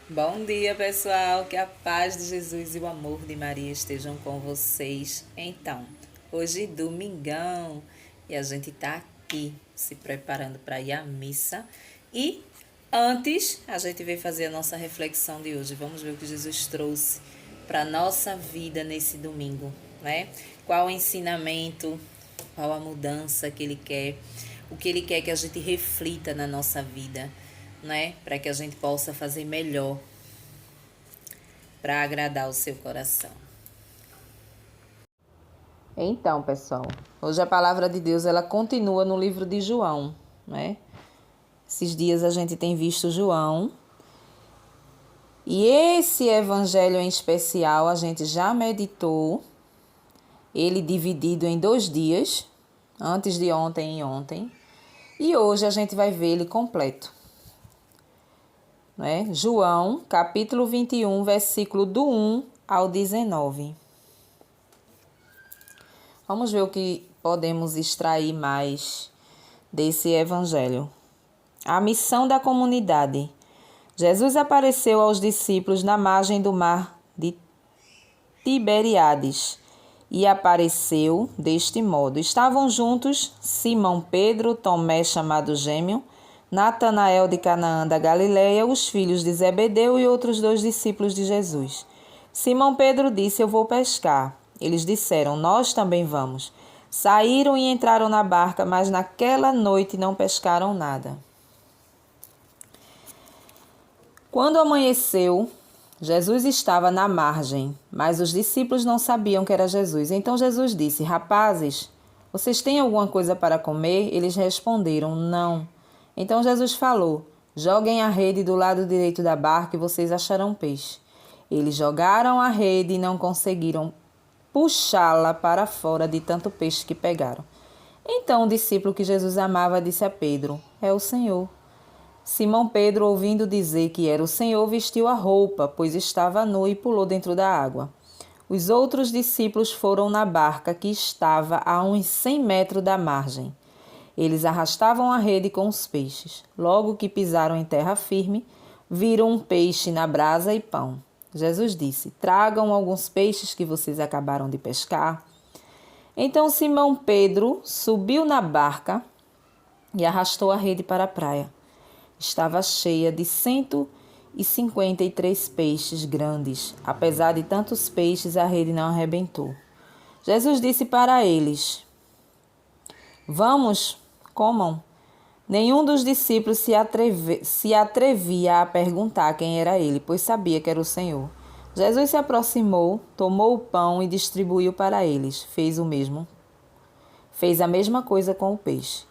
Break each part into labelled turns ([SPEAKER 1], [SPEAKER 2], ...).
[SPEAKER 1] Bom dia, pessoal. Que a paz de Jesus e o amor de Maria estejam com vocês. Então, hoje domingão e a gente tá aqui se preparando para ir à missa. E antes, a gente veio fazer a nossa reflexão de hoje. Vamos ver o que Jesus trouxe para nossa vida nesse domingo, né? Qual o ensinamento, qual a mudança que ele quer, o que ele quer que a gente reflita na nossa vida, né? Para que a gente possa fazer melhor para agradar o seu coração. Então, pessoal, hoje a palavra de Deus ela continua no livro de João, né? Esses dias a gente tem visto João e esse evangelho em especial a gente já meditou, ele dividido em 2 dias, antes de ontem e ontem, e hoje a gente vai ver ele completo. Né? João, capítulo 21, versículo do 1 ao 19. Vamos ver o que podemos extrair mais desse evangelho. A missão da comunidade. Jesus apareceu aos discípulos na margem do mar de Tiberíades e apareceu deste modo. Estavam juntos Simão Pedro, Tomé chamado Gêmeo, Natanael de Canaã da Galileia, os filhos de Zebedeu e outros 2 discípulos de Jesus. Simão Pedro disse: Eu vou pescar. Eles disseram: Nós também vamos. Saíram e entraram na barca, mas naquela noite não pescaram nada. Quando amanheceu, Jesus estava na margem, mas os discípulos não sabiam que era Jesus. Então Jesus disse: Rapazes, vocês têm alguma coisa para comer? Eles responderam: Não. Então Jesus falou: Joguem a rede do lado direito da barca e vocês acharão peixe. Eles jogaram a rede e não conseguiram puxá-la para fora de tanto peixe que pegaram. Então o discípulo que Jesus amava disse a Pedro: É o Senhor. Simão Pedro, ouvindo dizer que era o Senhor, vestiu a roupa, pois estava nu, e pulou dentro da água. Os outros discípulos foram na barca, que estava a uns 100 metros da margem. Eles arrastavam a rede com os peixes. Logo que pisaram em terra firme, viram um peixe na brasa e pão. Jesus disse: Tragam alguns peixes que vocês acabaram de pescar. Então Simão Pedro subiu na barca e arrastou a rede para a praia. Estava cheia de 153 peixes grandes. Apesar de tantos peixes, a rede não arrebentou. Jesus disse para eles: Vamos, comam. Nenhum dos discípulos se atrevia a perguntar quem era ele, pois sabia que era o Senhor. Jesus se aproximou, tomou o pão e distribuiu para eles. Fez a mesma coisa com o peixe.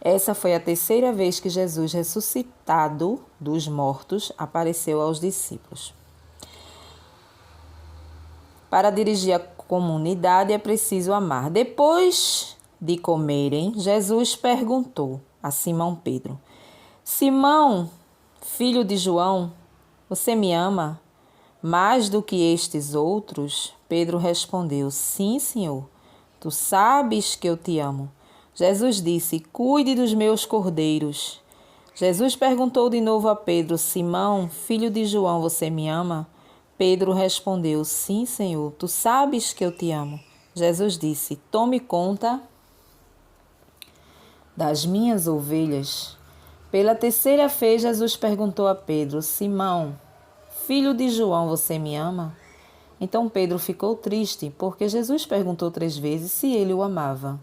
[SPEAKER 1] Essa foi a 3ª vez que Jesus, ressuscitado dos mortos, apareceu aos discípulos. Para dirigir a comunidade é preciso amar. Depois de comerem, Jesus perguntou a Simão Pedro: Simão, filho de João, você me ama mais do que estes outros? Pedro respondeu: Sim, Senhor, tu sabes que eu te amo. Jesus disse: Cuide dos meus cordeiros. Jesus perguntou de novo a Pedro: Simão, filho de João, você me ama? Pedro respondeu: Sim, Senhor, tu sabes que eu te amo. Jesus disse: Tome conta das minhas ovelhas. Pela 3ª vez, Jesus perguntou a Pedro: Simão, filho de João, você me ama? Então Pedro ficou triste, porque Jesus perguntou 3 vezes se ele o amava.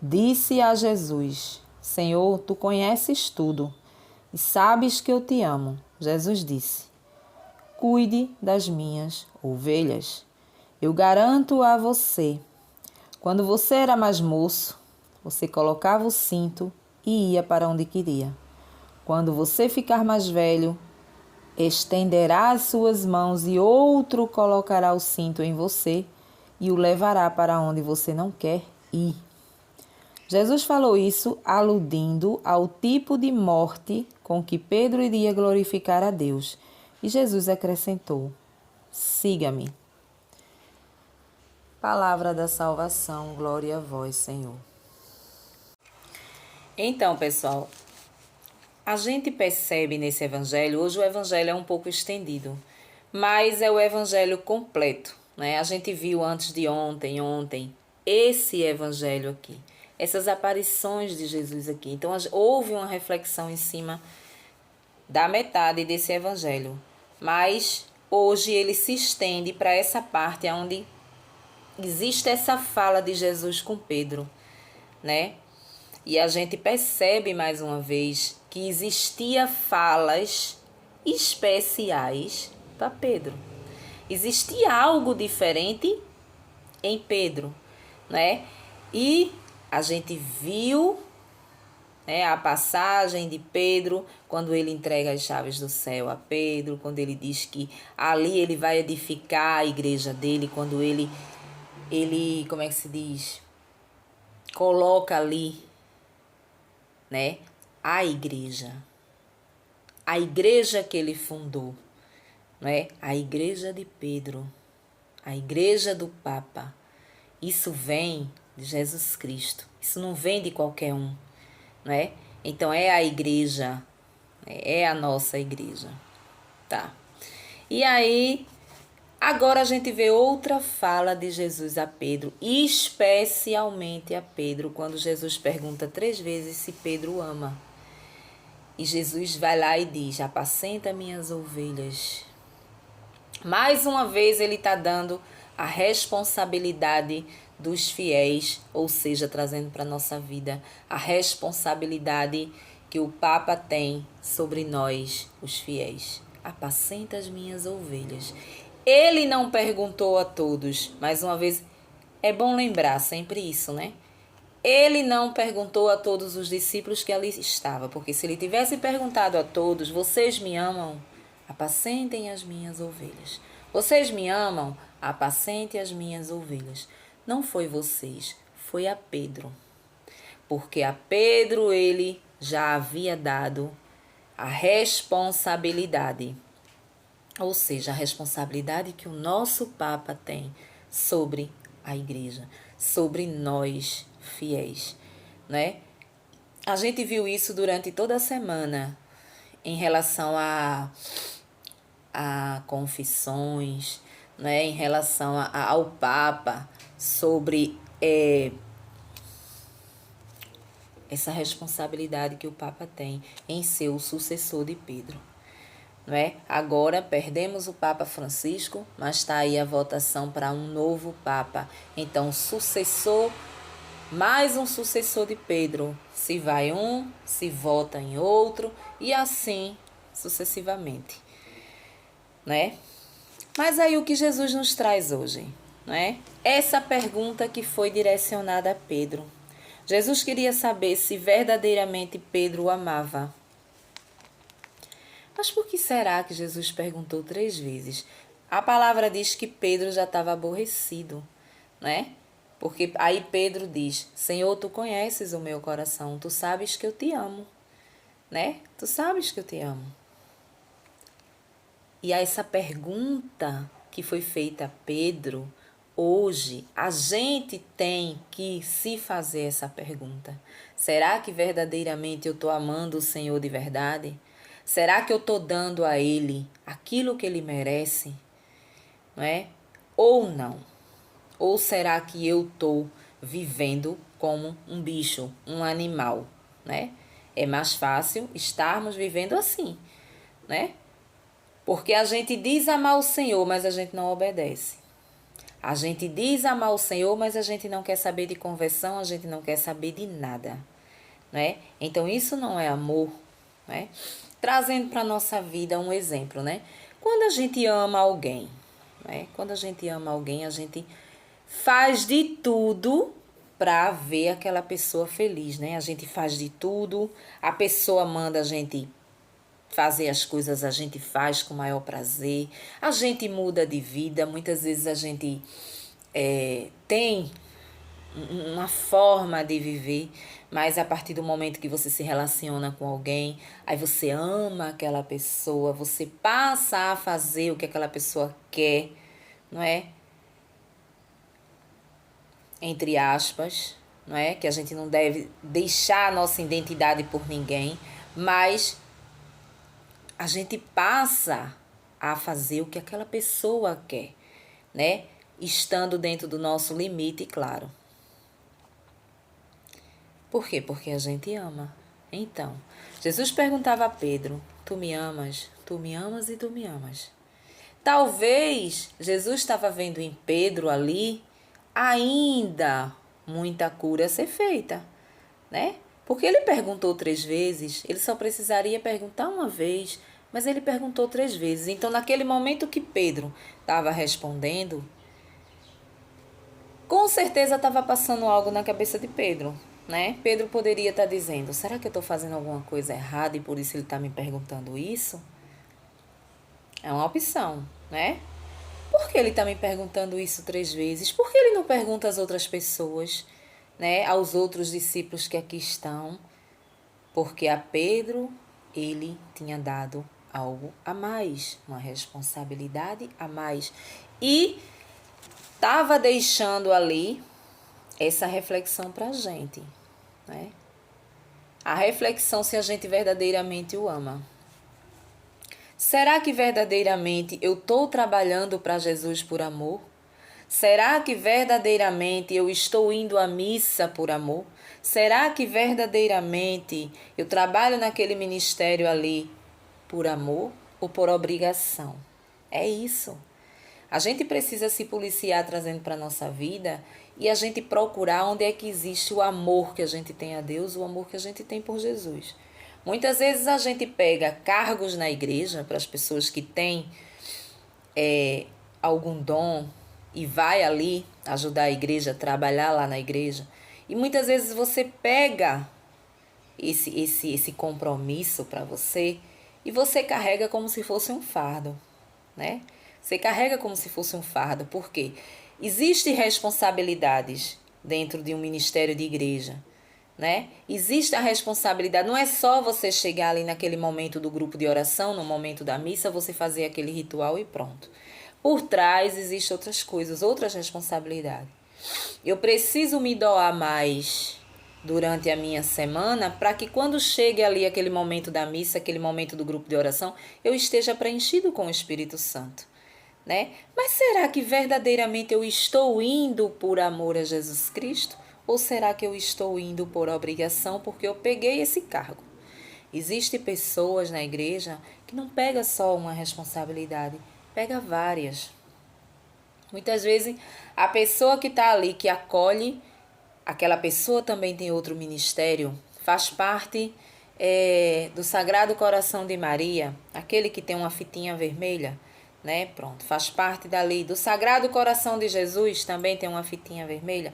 [SPEAKER 1] Disse a Jesus: Senhor, tu conheces tudo e sabes que eu te amo. Jesus disse: Cuide das minhas ovelhas. Eu garanto a você, quando você era mais moço, você colocava o cinto e ia para onde queria. Quando você ficar mais velho, estenderá as suas mãos e outro colocará o cinto em você e o levará para onde você não quer ir. Jesus falou isso aludindo ao tipo de morte com que Pedro iria glorificar a Deus. E Jesus acrescentou: Siga-me. Palavra da salvação, glória a vós, Senhor. Então, pessoal, a gente percebe nesse evangelho, hoje o evangelho é um pouco estendido, mas é o evangelho completo, né? A gente viu antes de ontem, esse evangelho aqui, essas aparições de Jesus aqui. Então, houve uma reflexão em cima da metade desse evangelho, mas hoje ele se estende para essa parte onde existe essa fala de Jesus com Pedro, né? E a gente percebe mais uma vez que existia falas especiais para Pedro. Existia algo diferente em Pedro, né? E a gente viu, né, a passagem de Pedro, quando ele entrega as chaves do céu a Pedro, quando ele diz que ali ele vai edificar a igreja dele, quando ele como é que se diz? Coloca ali, né, a igreja que ele fundou, né? A igreja de Pedro, a igreja do Papa. Isso vem de Jesus Cristo, isso não vem de qualquer um, né? Então é a igreja, é a nossa igreja, tá? E aí, agora a gente vê outra fala de Jesus a Pedro, especialmente a Pedro, quando Jesus pergunta 3 vezes se Pedro ama. E Jesus vai lá e diz: apacenta minhas ovelhas. Mais uma vez ele está dando a responsabilidade dos fiéis, ou seja, trazendo para a nossa vida a responsabilidade que o Papa tem sobre nós, os fiéis. Apacenta as minhas ovelhas. Ele não perguntou a todos, mais uma vez, é bom lembrar sempre isso, né? Ele não perguntou a todos os discípulos que ali estavam, porque se ele tivesse perguntado a todos: vocês me amam? Apacentem as minhas ovelhas. Vocês me amam? Apacentem as minhas ovelhas. Não foi vocês, foi a Pedro. Porque a Pedro ele já havia dado a responsabilidade. Ou seja, a responsabilidade que o nosso Papa tem sobre a igreja, sobre nós fiéis, né? A gente viu isso durante toda a semana em relação a confissões, né? Em relação ao Papa, sobre essa responsabilidade que o Papa tem em ser o sucessor de Pedro. Não é? Agora perdemos o Papa Francisco, mas está aí a votação para um novo Papa. Então, sucessor, mais um sucessor de Pedro. Se vai um, se vota em outro e assim sucessivamente, né? Mas aí o que Jesus nos traz hoje, né? Essa pergunta que foi direcionada a Pedro. Jesus queria saber se verdadeiramente Pedro o amava. Mas por que será que Jesus perguntou 3 vezes? A palavra diz que Pedro já estava aborrecido, né? Porque aí Pedro diz: Senhor, tu conheces o meu coração, tu sabes que eu te amo, né? Tu sabes que eu te amo. E a essa pergunta que foi feita a Pedro, hoje a gente tem que se fazer essa pergunta. Será que verdadeiramente eu estou amando o Senhor de verdade? Será que eu estou dando a Ele aquilo que Ele merece? Não é? Ou não? Ou será que eu estou vivendo como um bicho, um animal, né? É mais fácil estarmos vivendo assim, né? Porque a gente diz amar o Senhor, mas a gente não obedece. A gente diz amar o Senhor, mas a gente não quer saber de conversão, a gente não quer saber de nada, né? Então isso não é amor, né? Trazendo para a nossa vida um exemplo, né? Quando a gente ama alguém, né? Quando a gente ama alguém, a gente faz de tudo para ver aquela pessoa feliz, né? A gente faz de tudo, a pessoa manda a gente fazer as coisas, a gente faz com o maior prazer, a gente muda de vida, muitas vezes a gente tem uma forma de viver, mas a partir do momento que você se relaciona com alguém, aí você ama aquela pessoa, você passa a fazer o que aquela pessoa quer, não é? Entre aspas, não é? Que a gente não deve deixar a nossa identidade por ninguém, mas a gente passa a fazer o que aquela pessoa quer, né? Estando dentro do nosso limite, claro. Por quê? Porque a gente ama. Então, Jesus perguntava a Pedro: tu me amas? Tu me amas e tu me amas. Talvez Jesus estava vendo em Pedro ali ainda muita cura a ser feita, né? Porque ele perguntou 3 vezes, ele só precisaria perguntar uma vez, mas ele perguntou 3 vezes. Então, naquele momento que Pedro estava respondendo, com certeza estava passando algo na cabeça de Pedro, né? Pedro poderia estar dizendo: será que eu estou fazendo alguma coisa errada e por isso ele está me perguntando isso? É uma opção, né? Por que ele está me perguntando isso 3 vezes? Por que ele não pergunta às outras pessoas, né? Aos outros discípulos que aqui estão? Porque a Pedro ele tinha dado algo a mais, uma responsabilidade a mais. E estava deixando ali essa reflexão para a gente, né? A reflexão se a gente verdadeiramente o ama. Será que verdadeiramente eu estou trabalhando para Jesus por amor? Será que verdadeiramente eu estou indo à missa por amor? Será que verdadeiramente eu trabalho naquele ministério ali por amor ou por obrigação? É isso. A gente precisa se policiar trazendo para a nossa vida e a gente procurar onde é que existe o amor que a gente tem a Deus, o amor que a gente tem por Jesus. Muitas vezes a gente pega cargos na igreja para as pessoas que têm algum dom e vai ali ajudar a igreja, trabalhar lá na igreja. E muitas vezes você pega esse compromisso para você e você carrega como se fosse um fardo, né? Você carrega como se fosse um fardo, porque existem responsabilidades dentro de um ministério de igreja, né? Existe a responsabilidade, não é só você chegar ali naquele momento do grupo de oração, no momento da missa, você fazer aquele ritual e pronto. Por trás existem outras coisas, outras responsabilidades. Eu preciso me doar mais durante a minha semana para que quando chegue ali aquele momento da missa, aquele momento do grupo de oração, eu esteja preenchido com o Espírito Santo, né? Mas será que verdadeiramente eu estou indo por amor a Jesus Cristo? Ou será que eu estou indo por obrigação porque eu peguei esse cargo? Existem pessoas na igreja que não pega só uma responsabilidade, pega várias. Muitas vezes a pessoa que está ali, que acolhe, aquela pessoa também tem outro ministério, faz parte do Sagrado Coração de Maria, aquele que tem uma fitinha vermelha, né? Pronto, faz parte dali. Do Sagrado Coração de Jesus também tem uma fitinha vermelha.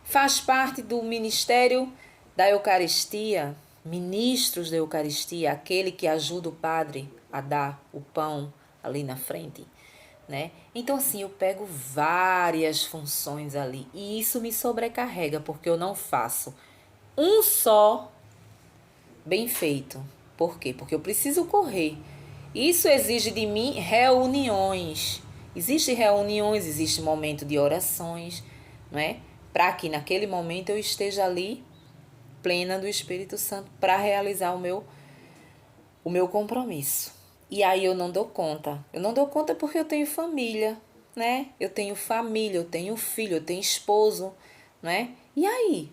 [SPEAKER 1] Faz parte do ministério da Eucaristia, ministros da Eucaristia, aquele que ajuda o padre a dar o pão ali na frente, né? Então assim, eu pego várias funções ali e isso me sobrecarrega porque eu não faço um só bem feito. Por quê? Porque eu preciso correr. Isso exige de mim reuniões. Existem reuniões, existe momento de orações, não é? Para que naquele momento eu esteja ali plena do Espírito Santo para realizar o meu compromisso. E aí eu não dou conta. Eu não dou conta porque eu tenho família, né? Eu tenho família, eu tenho filho, eu tenho esposo, né? E aí?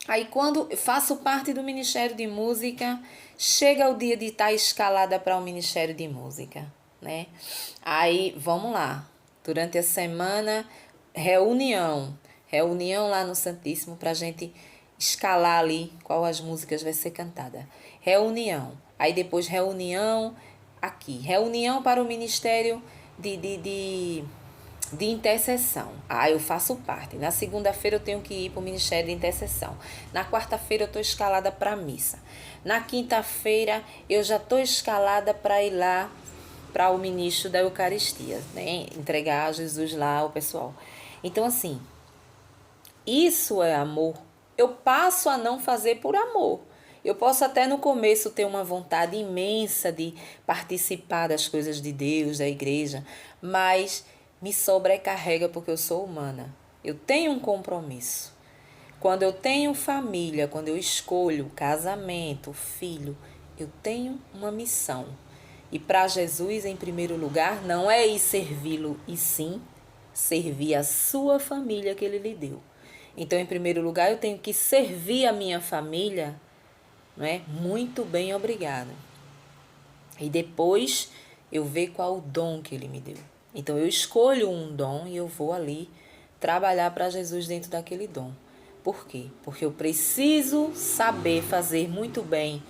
[SPEAKER 1] Aí quando eu faço parte do Ministério de Música, chega o dia de estar escalada para o Ministério de Música, né? Aí, vamos lá. Durante a semana, reunião. Reunião lá no Santíssimo para a gente escalar ali qual as músicas vai ser cantada. Reunião. Aí depois reunião aqui. Reunião para o Ministério de intercessão. Eu faço parte. Na segunda-feira eu tenho que ir para o Ministério de Intercessão. Na quarta-feira eu estou escalada para a missa. Na quinta-feira eu já estou escalada para ir lá para o ministro da Eucaristia, né? Entregar a Jesus lá ao pessoal. Então, assim, isso é amor. Eu passo a não fazer por amor. Eu posso até no começo ter uma vontade imensa de participar das coisas de Deus, da igreja, mas me sobrecarrega porque eu sou humana. Eu tenho um compromisso. Quando eu tenho família, quando eu escolho casamento, filho, eu tenho uma missão. E para Jesus, em primeiro lugar, não é ir servi-lo, e sim servir a sua família que ele lhe deu. Então, em primeiro lugar, eu tenho que servir a minha família, não é? Muito bem, obrigado. E depois eu ver qual o dom que ele me deu. Então, eu escolho um dom e eu vou ali trabalhar para Jesus dentro daquele dom. Por quê? Porque eu preciso saber fazer muito bem,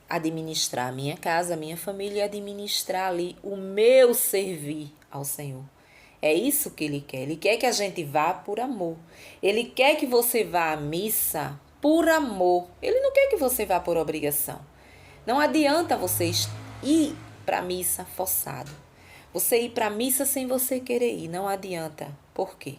[SPEAKER 1] administrar a minha casa, a minha família e administrar ali o meu servir ao Senhor. É isso que Ele quer. Ele quer que a gente vá por amor. Ele quer que você vá à missa por amor. Ele não quer que você vá por obrigação. Não adianta você ir para a missa forçado. Você ir para a missa sem você querer ir. Não adianta. Por quê?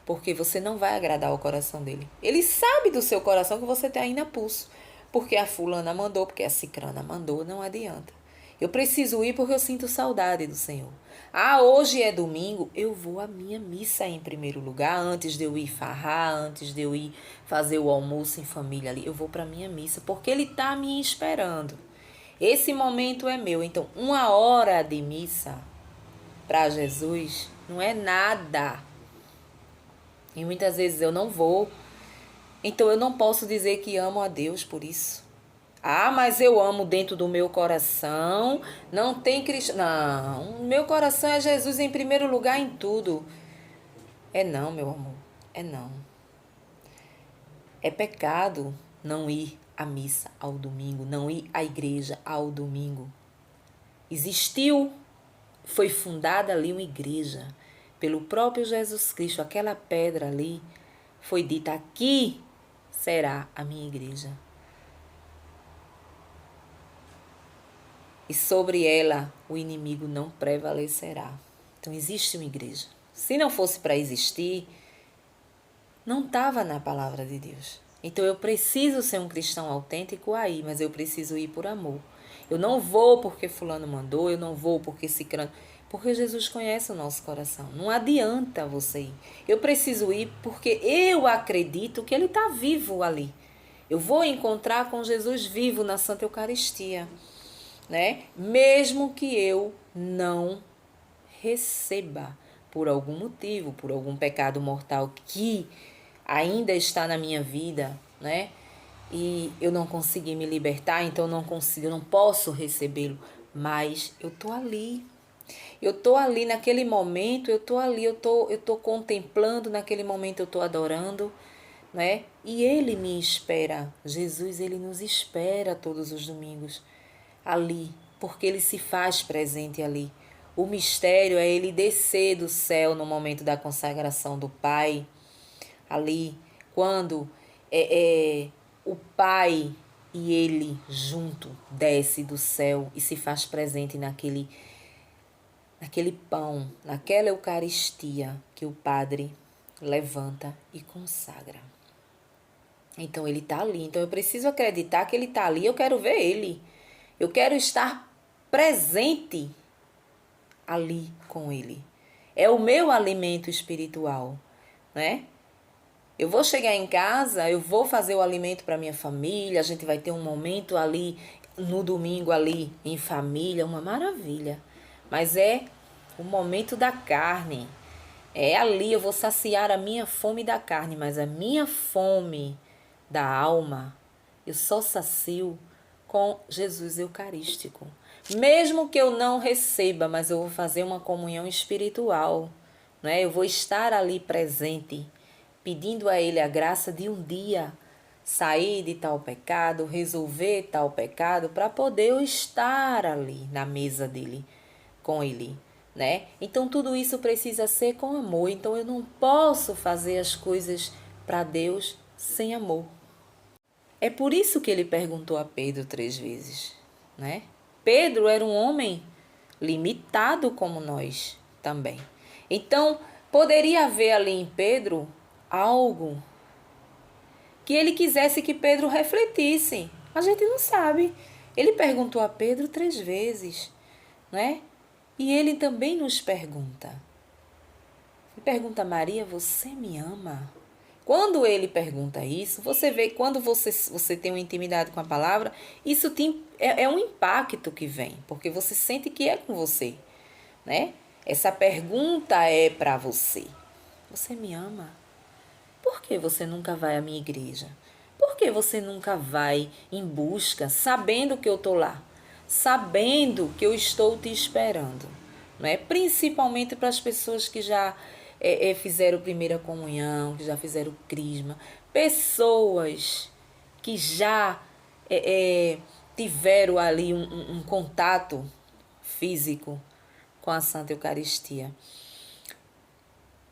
[SPEAKER 1] Porque você não vai agradar o coração dele. Ele sabe do seu coração que você tem ainda pulso. Porque a fulana mandou, porque a cicrana mandou, não adianta. Eu preciso ir porque eu sinto saudade do Senhor. Ah, hoje é domingo, eu vou à minha missa em primeiro lugar, antes de eu ir farrar, antes de eu ir fazer o almoço em família ali. Eu vou para a minha missa, porque Ele está me esperando. Esse momento é meu. Então, 1 hora de missa para Jesus não é nada. E muitas vezes eu não vou. Então eu não posso dizer que amo a Deus por isso. Ah, mas eu amo dentro do meu coração. Não tem cristão. Não, meu coração é Jesus em primeiro lugar em tudo. É não, meu amor. É não. É pecado não ir à missa ao domingo, não ir à igreja ao domingo. Foi fundada ali uma igreja pelo próprio Jesus Cristo. Aquela pedra ali foi dita: aqui será a minha igreja. E sobre ela o inimigo não prevalecerá. Então existe uma igreja. Se não fosse para existir, não estava na palavra de Deus. Então eu preciso ser um cristão autêntico aí, mas eu preciso ir por amor. Eu não vou porque fulano mandou, eu não vou porque cicrano, porque Jesus conhece o nosso coração. Não adianta você ir. Eu preciso ir porque eu acredito que ele está vivo ali. Eu vou encontrar com Jesus vivo na Santa Eucaristia, né? Mesmo que eu não receba por algum motivo, por algum pecado mortal que ainda está na minha vida, né? E eu não consegui me libertar, então eu não posso recebê-lo, mas eu tô ali. Eu tô ali naquele momento, eu tô ali, eu tô contemplando naquele momento, eu tô adorando, né? E ele me espera. Jesus, ele nos espera todos os domingos ali, porque ele se faz presente ali. O mistério é ele descer do céu no momento da consagração do Pai, ali, quando o Pai e ele junto desce do céu e se faz presente naquele pão, naquela Eucaristia que o Padre levanta e consagra. Então ele está ali. Então eu preciso acreditar que ele está ali. Eu quero ver ele. Eu quero estar presente ali com ele. É o meu alimento espiritual, né? Eu vou chegar em casa, eu vou fazer o alimento para minha família, a gente vai ter um momento ali no domingo ali em família, uma maravilha. Mas é o momento da carne. É ali eu vou saciar a minha fome da carne, mas a minha fome da alma eu só sacio com Jesus Eucarístico. Mesmo que eu não receba, mas eu vou fazer uma comunhão espiritual, né? Eu vou estar ali presente, pedindo a Ele a graça de um dia sair de tal pecado, resolver tal pecado, para poder eu estar ali na mesa dele, com Ele, né? Então tudo isso precisa ser com amor. Então eu não posso fazer as coisas para Deus sem amor. É por isso que ele perguntou a Pedro 3 vezes, né? Pedro era um homem limitado como nós também. Então, poderia haver ali em Pedro algo que ele quisesse que Pedro refletisse. A gente não sabe. Ele perguntou a Pedro 3 vezes, né? E ele também nos pergunta. Ele pergunta a Maria: você me ama? Quando ele pergunta isso, você vê, quando você tem uma intimidade com a palavra, isso é um impacto que vem, porque você sente que é com você, né? Essa pergunta é para você. Você me ama? Por que você nunca vai à minha igreja? Por que você nunca vai em busca, sabendo que eu estou lá? Sabendo que eu estou te esperando, não é? Principalmente para as pessoas que já fizeram primeira comunhão, que já fizeram crisma, pessoas que já tiveram ali um contato físico com a Santa Eucaristia.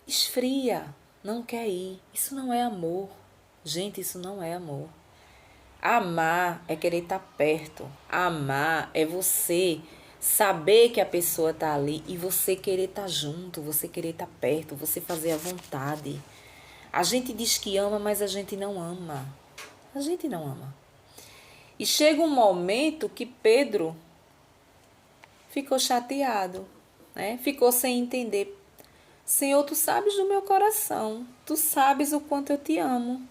[SPEAKER 1] Esfria, não quer ir. Isso não é amor. Gente, isso não é amor. Amar é querer estar perto. Amar é você saber que a pessoa está ali e você querer estar junto, você querer estar perto, você fazer a vontade. A gente diz que ama, mas a gente não ama. A gente não ama. E chega um momento que Pedro ficou chateado, né? Ficou sem entender. Senhor, tu sabes do meu coração, tu sabes o quanto eu te amo.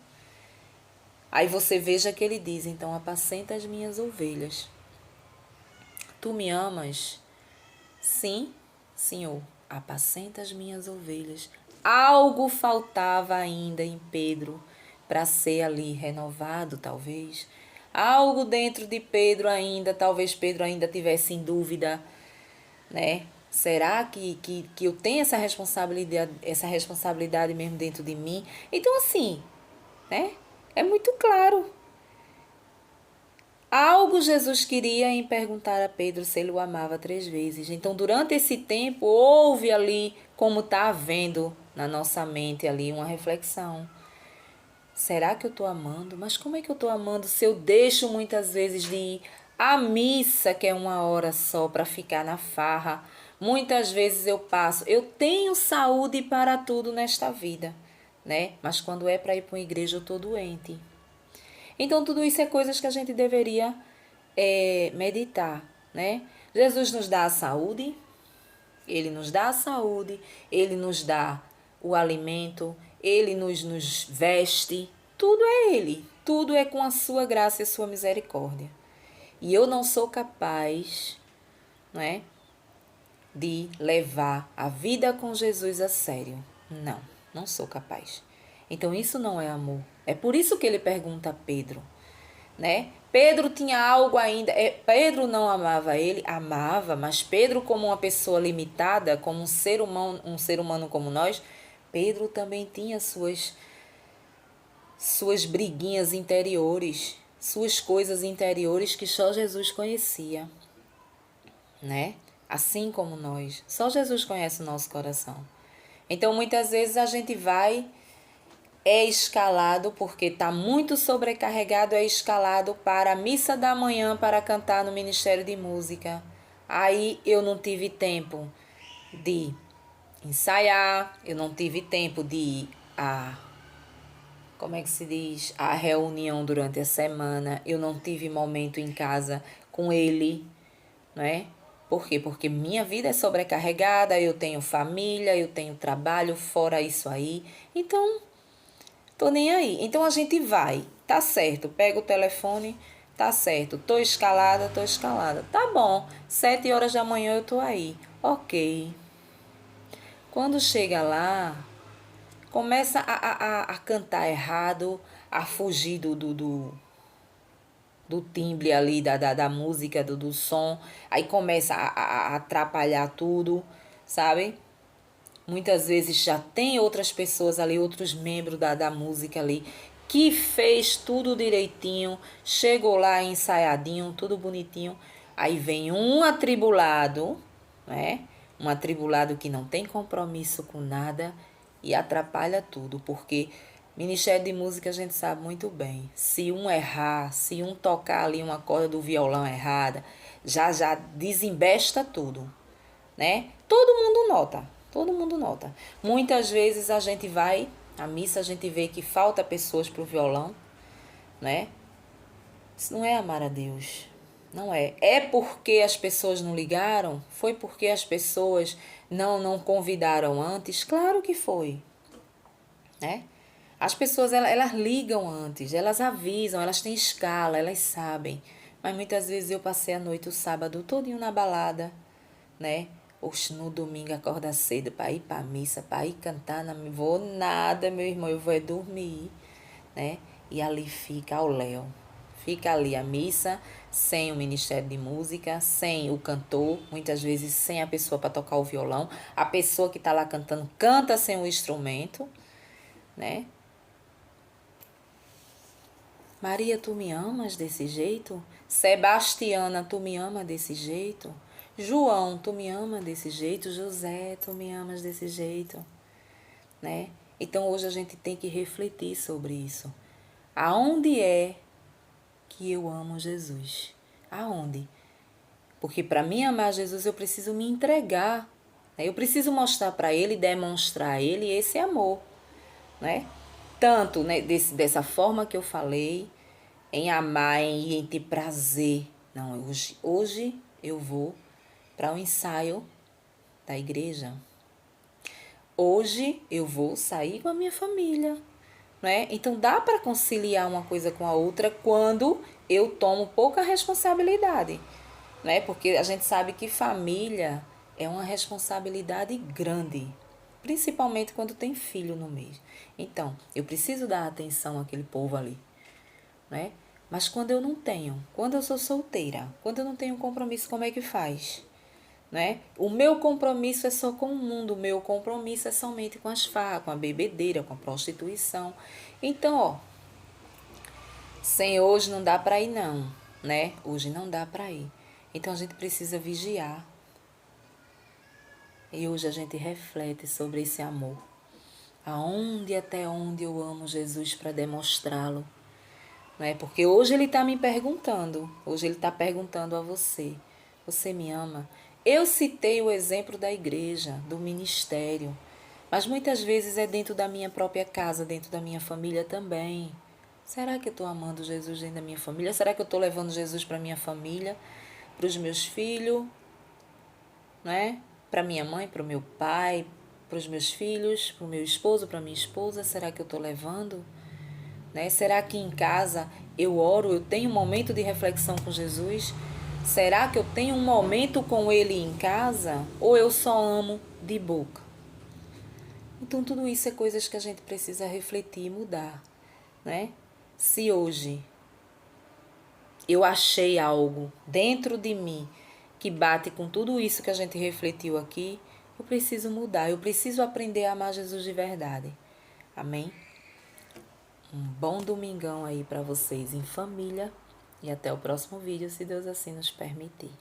[SPEAKER 1] Aí você veja que ele diz, então apacenta as minhas ovelhas. Tu me amas? Sim, Senhor, apacenta as minhas ovelhas. Algo faltava ainda em Pedro para ser ali renovado, talvez. Algo dentro de Pedro ainda, talvez Pedro ainda tivesse em dúvida, né? Será que eu tenho essa responsabilidade mesmo dentro de mim? Então, assim, né? É muito claro. Algo Jesus queria em perguntar a Pedro se ele o amava 3 vezes. Então, durante esse tempo, houve ali, como está havendo na nossa mente ali, uma reflexão. Será que eu estou amando? Mas como é que eu estou amando se eu deixo muitas vezes de ir à missa, que é 1 hora só, para ficar na farra? Muitas vezes eu passo. Eu tenho saúde para tudo nesta vida, né? Mas quando é para ir para uma igreja, eu estou doente. Então, tudo isso é coisas que a gente deveria meditar, né? Jesus nos dá a saúde, Ele nos dá a saúde, Ele nos dá o alimento, Ele nos veste, tudo é Ele, tudo é com a sua graça e a sua misericórdia. E eu não sou capaz, não é, de levar a vida com Jesus a sério. Não, não sou capaz. Então isso não é amor. É por isso que ele pergunta a Pedro, né? Pedro tinha algo ainda. Pedro não amava ele, amava, mas Pedro, como uma pessoa limitada, como um ser humano como nós, Pedro também tinha suas briguinhas interiores, suas coisas interiores que só Jesus conhecia, né? Assim como nós, só Jesus conhece o nosso coração. Então, muitas vezes a gente é escalado, porque está muito sobrecarregado, é escalado para a missa da manhã para cantar no Ministério de Música. Aí eu não tive tempo de ensaiar, eu não tive tempo de ir como é que se diz, a reunião durante a semana, eu não tive momento em casa com ele, né? Por quê? Porque minha vida é sobrecarregada, eu tenho família, eu tenho trabalho, fora isso aí. Então, tô nem aí. Então a gente vai, tá certo, pega o telefone, tá certo, tô escalada. Tá bom, 7 horas da manhã eu tô aí. Ok. Quando chega lá, começa a cantar errado, a fugir do timbre ali, da música, do som. Aí começa a atrapalhar tudo, sabe? Muitas vezes já tem outras pessoas ali, outros membros da música ali, que fez tudo direitinho, chegou lá ensaiadinho, tudo bonitinho. Aí vem um atribulado, né? Um atribulado que não tem compromisso com nada e atrapalha tudo, porque Ministério de Música a gente sabe muito bem. Se um errar, se um tocar ali uma corda do violão errada, já desembesta tudo, né? Todo mundo nota. Muitas vezes a gente vai à missa, a gente vê que falta pessoas para o violão, né? Isso não é amar a Deus. Não é. É porque as pessoas não ligaram? Foi porque as pessoas não convidaram antes? Claro que foi, né? As pessoas, elas ligam antes, elas avisam, elas têm escala, elas sabem. Mas muitas vezes eu passei a noite, o sábado, todinho na balada, né? Oxe, no domingo acorda cedo para ir para missa, para ir cantar, não vou nada, meu irmão, eu vou é dormir, né? E ali fica o Léo. Fica ali a missa, sem o ministério de música, sem o cantor, muitas vezes sem a pessoa para tocar o violão. A pessoa que está lá cantando canta sem o instrumento, né? Maria, tu me amas desse jeito? Sebastiana, tu me amas desse jeito? João, tu me amas desse jeito? José, tu me amas desse jeito? Né? Então hoje a gente tem que refletir sobre isso. Aonde é que eu amo Jesus? Aonde? Porque para mim amar Jesus eu preciso me entregar. Né? Eu preciso mostrar para Ele, demonstrar a Ele esse amor. Né? Tanto, né, dessa forma que eu falei, em amar, em ter prazer. Não, hoje eu vou para o ensaio da igreja. Hoje eu vou sair com a minha família. Né? Então dá para conciliar uma coisa com a outra quando eu tomo pouca responsabilidade. Né? Porque a gente sabe que família é uma responsabilidade grande. Principalmente quando tem filho no meio. Então, eu preciso dar atenção àquele povo ali. Né? Mas quando eu não tenho, quando eu sou solteira, quando eu não tenho compromisso, como é que faz? Né? O meu compromisso é só com o mundo, o meu compromisso é somente com as farras, com a bebedeira, com a prostituição. Então, ó, sem hoje não dá para ir não, né? Hoje não dá para ir. Então a gente precisa vigiar. E hoje a gente reflete sobre esse amor. Aonde e até onde eu amo Jesus para demonstrá-lo. Né? Porque hoje ele está me perguntando, hoje ele está perguntando a você, você me ama? Eu citei o exemplo da igreja, do ministério, mas muitas vezes é dentro da minha própria casa, dentro da minha família também. Será que eu estou amando Jesus dentro da minha família? Será que eu estou levando Jesus para minha família, para os meus filhos, né? Para minha mãe, para o meu pai, para os meus filhos, para o meu esposo, para minha esposa? Será que eu estou levando? Né? Será que em casa eu oro, eu tenho um momento de reflexão com Jesus? Será que eu tenho um momento com Ele em casa? Ou eu só amo de boca? Então tudo isso é coisas que a gente precisa refletir e mudar. Né? Se hoje eu achei algo dentro de mim que bate com tudo isso que a gente refletiu aqui, eu preciso mudar, eu preciso aprender a amar Jesus de verdade. Amém? Um bom domingão aí para vocês em família e até o próximo vídeo, se Deus assim nos permitir.